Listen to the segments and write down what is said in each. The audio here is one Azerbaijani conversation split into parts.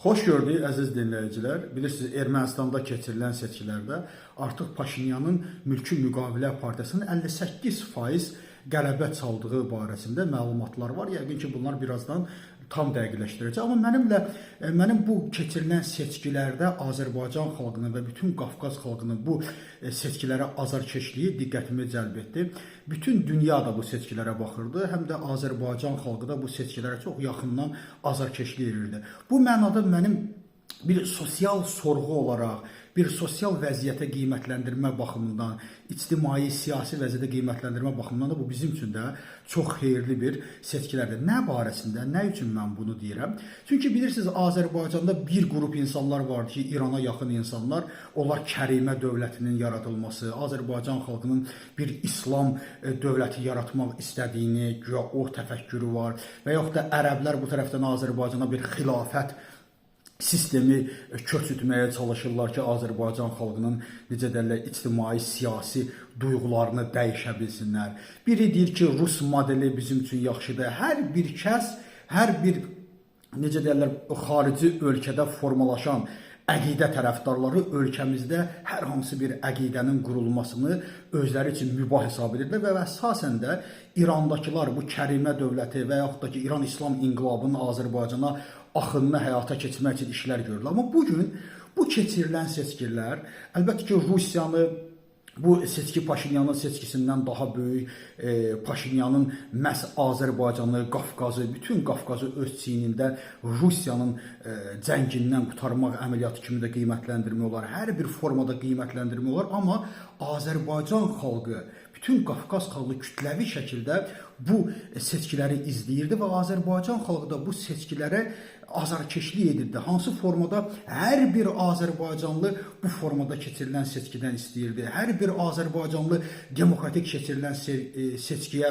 Xoş gördük əziz dinləyicilər. Bilirsiniz, Ermənistanda keçirilən seçkilərdə artıq Paşinyanın Mülki Müqavilə Partiyasının 58% qələbə çaldığı barəsində məlumatlar var. Yəqin ki, bunlar birazdan tam dəqiqləşdirəcək. Amma mənim bu keçirilən seçkilərdə Azərbaycan xalqının və bütün Qafqaz xalqının bu seçkilərə azarkeşliyi diqqətimi cəlb etdi. Bütün dünya da bu seçkilərə baxırdı, həm də Azərbaycan xalqı da bu seçkilərə çox yaxından azarkeşlik edirdi. Bu mənada mənim bir sosial sorğu olaraq, bir sosial vəziyyətə qiymətləndirmə baxımından, ictimai, siyasi vəziyyətə qiymətləndirmə baxımından da bu bizim üçün də çox xeyirli bir seçkilərdir. Nə barəsində, nə üçün mən bunu deyirəm? Çünki bilirsiniz, Azərbaycanda bir qrup insanlar vardır ki, İrana yaxın insanlar, onlar Kərimə dövlətinin yaradılması, Azərbaycan xalqının bir İslam dövləti yaratmaq istədiyini, güya o təfəkkürü var və yaxud da ərəblər bu tərəfdən Azərbaycana bir xilafət sistemi köçürtməyə çalışırlar ki, Azərbaycan xalqının necə deyirlər, ictimai, siyasi duyğularını dəyişə bilsinlər. Biri deyir ki, Rus modeli bizim üçün yaxşıdır. Hər bir kəs, hər bir necə deyirlər, xarici ölkədə formalaşan əqidə tərəfdarları ölkəmizdə hər hansı bir əqidənin qurulmasını özləri üçün mübah hesab edirlər və əsasən də İrandakılar bu Kərimə dövləti və yaxud da ki, İran İslam inqilabının Azərbaycana axınını həyata keçirmək üçün işlər görürlər. Amma bugün bu keçirilən seçkilər, əlbəttə ki, Rusiyanı, bu seçki Paşinyanın seçkisindən daha böyük, Paşinyanın məhz Azərbaycanı, Qafqazı, bütün Qafqazı öz çiynində Rusiyanın cəngindən qurtarmaq əməliyyatı kimi də qiymətləndirmək olar. Hər bir formada qiymətləndirmək olar, amma Azərbaycan xalqı, bütün Qafqaz xalqı kütləvi şəkildə bu seçkiləri izləyirdi və Azərbaycan xalqı da bu seçkilərə azarkeşlik edirdi. Hansı formada? Hər bir Azərbaycanlı bu formada keçirilən seçkidən istəyirdi. Hər bir Azərbaycanlı demokratik keçirilən seçkiyə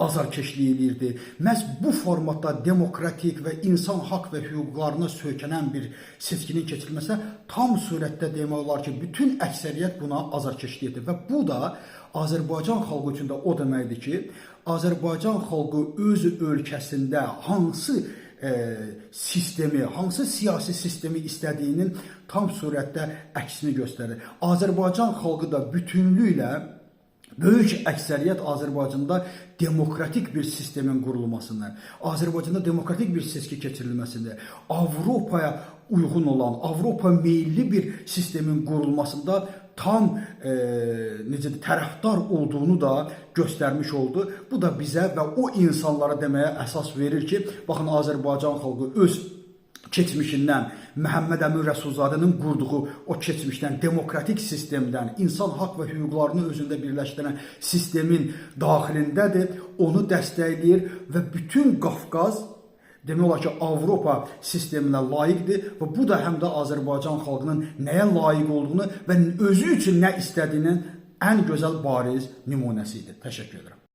azarkeşlik edirdi. Məhz bu formatda demokratik və insan haqq və hüquqlarına söykənən bir seçkinin keçirilməsinə tam surətdə demək olar ki, bütün əksəriyyət buna azarkeşlik edir. Və bu da Azərbaycan xalqı üçün də o deməkdir ki, Azərbaycan xalqı öz ölkəsində hansı sistemi, hansı siyasi sistemi istədiyinin tam surətdə əksini göstərir. Azərbaycan xalqı da bütünlüklə böyük əksəriyyət Azərbaycanda demokratik bir sistemin qurulmasını, Azərbaycanda demokratik bir seçki keçirilməsini, Avropaya uyğun olan, Avropa meyilli bir sistemin qurulmasında tam tərəfdar olduğunu da göstərmiş oldu. Bu da bizə və o insanlara deməyə əsas verir ki, baxın, Azərbaycan xalqı öz keçmişindən, Məhəmməd Əmin Rəsulzadənin qurduğu o keçmişdən, demokratik sistemdən, insan haqq və hüquqlarını özündə birləşdirən sistemin daxilindədir, onu dəstəkləyir və bütün Qafqaz demək olar ki, Avropa sisteminə layiqdir və bu da həm də Azərbaycan xalqının nəyə layiq olduğunu və özü üçün nə istədiyinin ən gözəl bariz nümunəsidir. Təşəkkür edirəm.